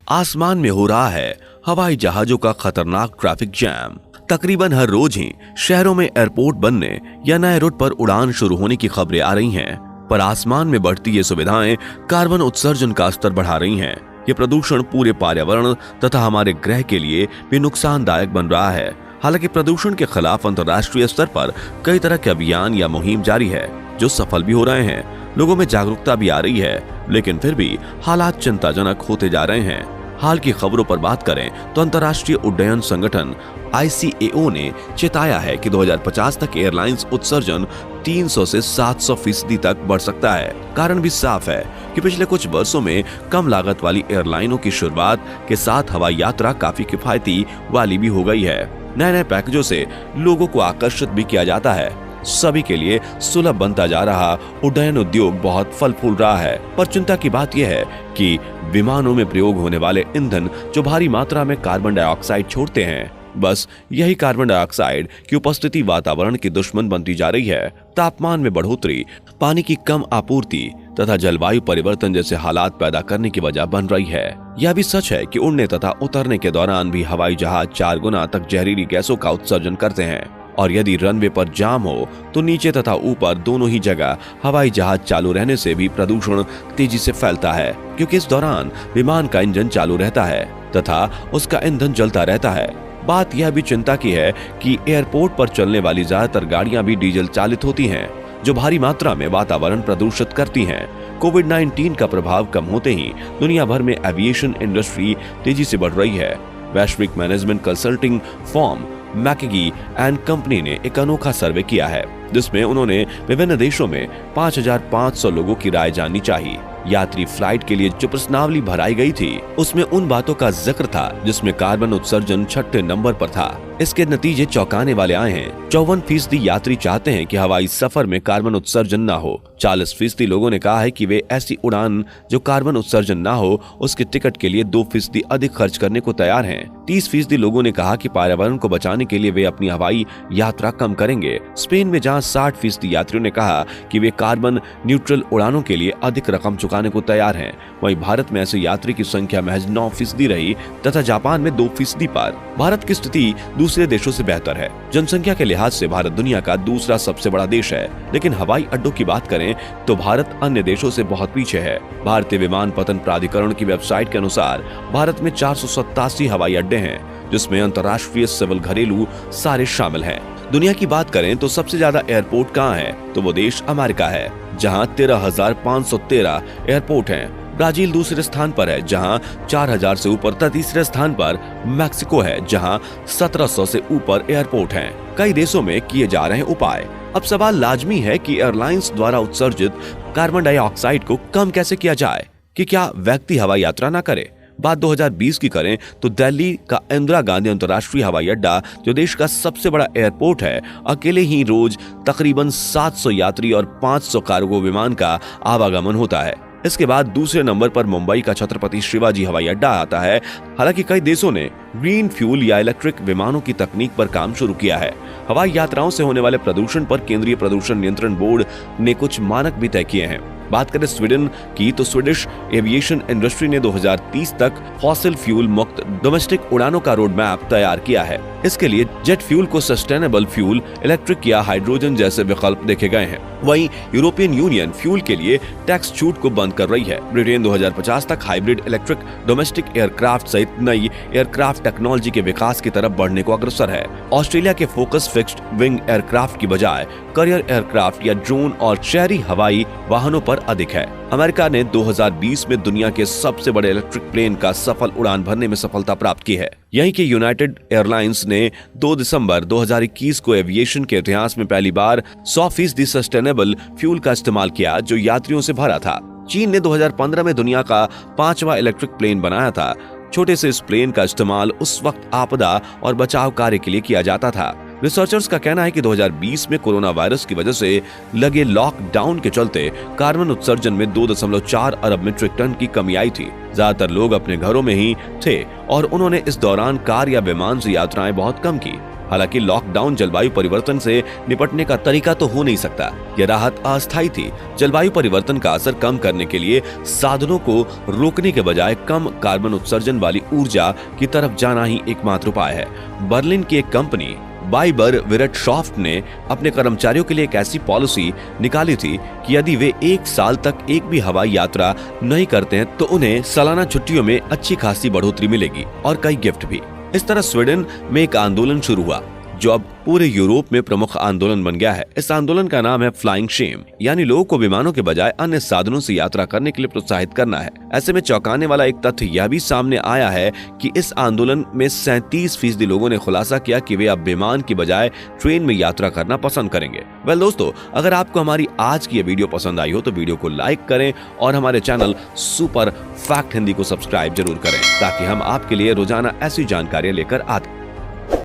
आसमान में हो रहा है हवाई जहाजों का खतरनाक ट्रैफिक जैम। तकरीबन हर रोज ही शहरों में एयरपोर्ट बनने या नए रूट पर उड़ान शुरू होने की खबरें आ रही हैं, पर आसमान में बढ़ती ये सुविधाएं कार्बन उत्सर्जन का स्तर बढ़ा रही हैं। ये प्रदूषण पूरे पर्यावरण तथा हमारे ग्रह के लिए भी नुकसानदायक बन रहा है। हालांकि प्रदूषण के खिलाफ अंतर्राष्ट्रीय स्तर पर कई तरह के अभियान या मुहिम जारी है, जो सफल भी हो रहे हैं। लोगों में जागरूकता भी आ रही है, लेकिन फिर भी हालात चिंताजनक होते जा रहे हैं। हाल की खबरों पर बात करें तो अंतर्राष्ट्रीय उड्डयन संगठन ICAO ने चेताया है कि 2050 तक एयरलाइंस उत्सर्जन 300 से 700% तक बढ़ सकता है। कारण भी साफ है कि पिछले कुछ वर्षों में कम लागत वाली एयरलाइनों की शुरुआत के साथ हवाई यात्रा काफी किफायती वाली भी हो गई है। नए नए पैकेजों से लोगों को आकर्षित भी किया जाता है। सभी के लिए सुलभ बनता जा रहा उड्डयन उद्योग बहुत फल फूल रहा है। पर चिंता की बात यह है कि विमानों में प्रयोग होने वाले ईंधन जो भारी मात्रा में कार्बन डाइऑक्साइड छोड़ते हैं, बस यही कार्बन डाइऑक्साइड की उपस्थिति वातावरण की दुश्मन बनती जा रही है। तापमान में बढ़ोतरी, पानी की कम आपूर्ति तथा जलवायु परिवर्तन जैसे हालात पैदा करने की वजह बन रही है। यह भी सच है कि उड़ने तथा उतरने के दौरान भी हवाई जहाज 4 गुना तक जहरीली गैसों का उत्सर्जन करते हैं, और यदि रनवे पर जाम हो तो नीचे तथा ऊपर दोनों ही जगह हवाई जहाज चालू रहने से भी प्रदूषण तेजी से फैलता है, क्योंकि इस दौरान विमान का इंजन चालू रहता है तथा उसका ईंधन जलता रहता है। बात यह भी चिंता की है कि एयरपोर्ट पर चलने वाली ज्यादातर गाड़ियां भी डीजल चालित होती हैं, जो भारी मात्रा में वातावरण प्रदूषित करती हैं। कोविड-19 का प्रभाव कम होते ही दुनिया भर में एविएशन इंडस्ट्री तेजी से बढ़ रही है। वैश्विक management consulting firm McKinsey and Company ने एक अनोखा सर्वे किया है, जिसमें उन्होंने विभिन्न देशों में 5,500 लोगों की राय जाननी चाहिए। यात्री फ्लाइट के लिए जो प्रश्नावली भराई गई थी, उसमें उन बातों का जिक्र था जिसमें कार्बन उत्सर्जन 6ठे नंबर पर था। इसके नतीजे चौंकाने वाले आए हैं। 54% यात्री चाहते हैं कि हवाई सफर में कार्बन उत्सर्जन न हो। 40% लोगों ने कहा है कि वे ऐसी उड़ान जो कार्बन उत्सर्जन न हो उसके टिकट के लिए 2% अधिक खर्च करने को तैयार हैं। 30% लोगों ने कहा कि पर्यावरण को बचाने के लिए वे अपनी हवाई यात्रा कम करेंगे। स्पेन में जहां 60% यात्रियों ने कहा कि वे कार्बन न्यूट्रल उड़ानों के लिए अधिक रकम चुकाने को तैयार हैं, वहीं भारत में ऐसे यात्री की संख्या महज 9% रही तथा जापान में 2% पर। भारत की स्थिति दूसरे देशों से बेहतर है। जनसंख्या के लिहाज से भारत दुनिया का दूसरा सबसे बड़ा देश है, लेकिन हवाई अड्डों की बात करें तो भारत अन्य देशों से बहुत पीछे है। भारतीय विमानपत्तन प्राधिकरण की वेबसाइट के अनुसार भारत में 487 हवाई अड्डे हैं, जिसमें अंतर्राष्ट्रीय, सिविल, घरेलू सारे शामिल हैं। दुनिया की बात करें तो सबसे ज्यादा एयरपोर्ट कहाँ है, तो वो देश अमेरिका है, जहां 13,513 एयरपोर्ट हैं। ब्राजील दूसरे स्थान पर है, जहां 4,000 से ऊपर। तीसरे स्थान पर मैक्सिको है, जहां 1,700 से ऊपर एयरपोर्ट हैं। कई देशों में किए जा रहे उपाय। अब सवाल लाजमी है कि एयरलाइंस द्वारा उत्सर्जित कार्बन डाइऑक्साइड को कम कैसे किया जाए। कि क्या व्यक्ति हवाई यात्रा न करे? बात 2020 की करें तो दिल्ली का इंदिरा गांधी अंतर्राष्ट्रीय हवाई अड्डा, जो देश का सबसे बड़ा एयरपोर्ट है, अकेले ही रोज तकरीबन 700 यात्री और 500 कार्गो विमान का आवागमन होता है। इसके बाद दूसरे नंबर पर मुंबई का छत्रपति शिवाजी हवाई अड्डा आता है। हालांकि कई देशों ने ग्रीन फ्यूल या इलेक्ट्रिक विमानों की तकनीक पर काम शुरू किया है। हवाई यात्राओं से होने वाले प्रदूषण पर केंद्रीय प्रदूषण नियंत्रण बोर्ड ने कुछ मानक भी तय किए हैं। बात करें स्वीडन की तो स्वीडिश एविएशन इंडस्ट्री ने 2030 तक फॉसिल फ्यूल मुक्त डोमेस्टिक उड़ानों का रोड मैप तैयार किया है। इसके लिए जेट फ्यूल को सस्टेनेबल फ्यूल, इलेक्ट्रिक या हाइड्रोजन जैसे विकल्प देखे गए हैं। वहीं यूरोपियन यूनियन फ्यूल के लिए टैक्स छूट को बंद कर रही है। ब्रिटेन 2050 तक हाइब्रिड, इलेक्ट्रिक, डोमेस्टिक एयरक्राफ्ट सहित नई एयरक्राफ्ट टेक्नोलॉजी के विकास की तरफ बढ़ने को अग्रसर है। ऑस्ट्रेलिया के फोकस फिक्स्ड विंग एयरक्राफ्ट की बजाय करियर एयरक्राफ्ट या ड्रोन और शहरी हवाई वाहनों पर अधिक है। अमेरिका ने 2020 में दुनिया के सबसे बड़े इलेक्ट्रिक प्लेन का सफल उड़ान भरने में सफलता प्राप्त की है। यहीं के यूनाइटेड एयरलाइंस ने 2 दिसंबर 2021 को एविएशन के इतिहास में पहली बार 100% सस्टेनेबल फ्यूल का इस्तेमाल किया, जो यात्रियों से भरा था। चीन ने 2015 में दुनिया का 5वां इलेक्ट्रिक प्लेन बनाया था। छोटे से इस प्लेन का इस्तेमाल उस वक्त आपदा और बचाव कार्य के लिए किया जाता था। रिसर्चर्स का कहना है कि 2020 में कोरोना वायरस की वजह से लगे लॉकडाउन के चलते कार्बन उत्सर्जन में 2.4 अरब मीट्रिक टन की कमी आई थी। ज्यादातर लोग अपने घरों में ही थे और उन्होंने इस दौरान कार या विमान से यात्राएं बहुत कम की। हालांकि लॉकडाउन जलवायु परिवर्तन से निपटने का तरीका तो हो नहीं सकता। यह राहत अस्थायी थी। जलवायु परिवर्तन का असर कम करने के लिए साधनों को रोकने के बजाय कम कार्बन उत्सर्जन वाली ऊर्जा की तरफ जाना ही एकमात्र उपाय है। बर्लिन की एक कंपनी बाइबर विरटशॉफ्ट ने अपने कर्मचारियों के लिए एक ऐसी पॉलिसी निकाली थी कि यदि वे 1 साल तक एक भी हवाई यात्रा नहीं करते हैं तो उन्हें सालाना छुट्टियों में अच्छी खासी बढ़ोतरी मिलेगी और कई गिफ्ट भी। इस तरह स्वीडन में एक आंदोलन शुरू हुआ जो अब पूरे यूरोप में प्रमुख आंदोलन बन गया है। इस आंदोलन का नाम है फ्लाइंग शेम, यानी लोगों को विमानों के बजाय अन्य साधनों से यात्रा करने के लिए प्रोत्साहित करना है। ऐसे में चौंकाने वाला एक तथ्य यह भी सामने आया है कि इस आंदोलन में 37% लोगों ने खुलासा किया कि वे अब विमान की बजाय ट्रेन में यात्रा करना पसंद करेंगे। वेल दोस्तों, अगर आपको हमारी आज की यह वीडियो पसंद आई हो तो वीडियो को लाइक करें और हमारे चैनल सुपर फैक्ट हिंदी को सब्सक्राइब जरूर करें ताकि हम आपके लिए रोजाना ऐसी जानकारियां लेकर आते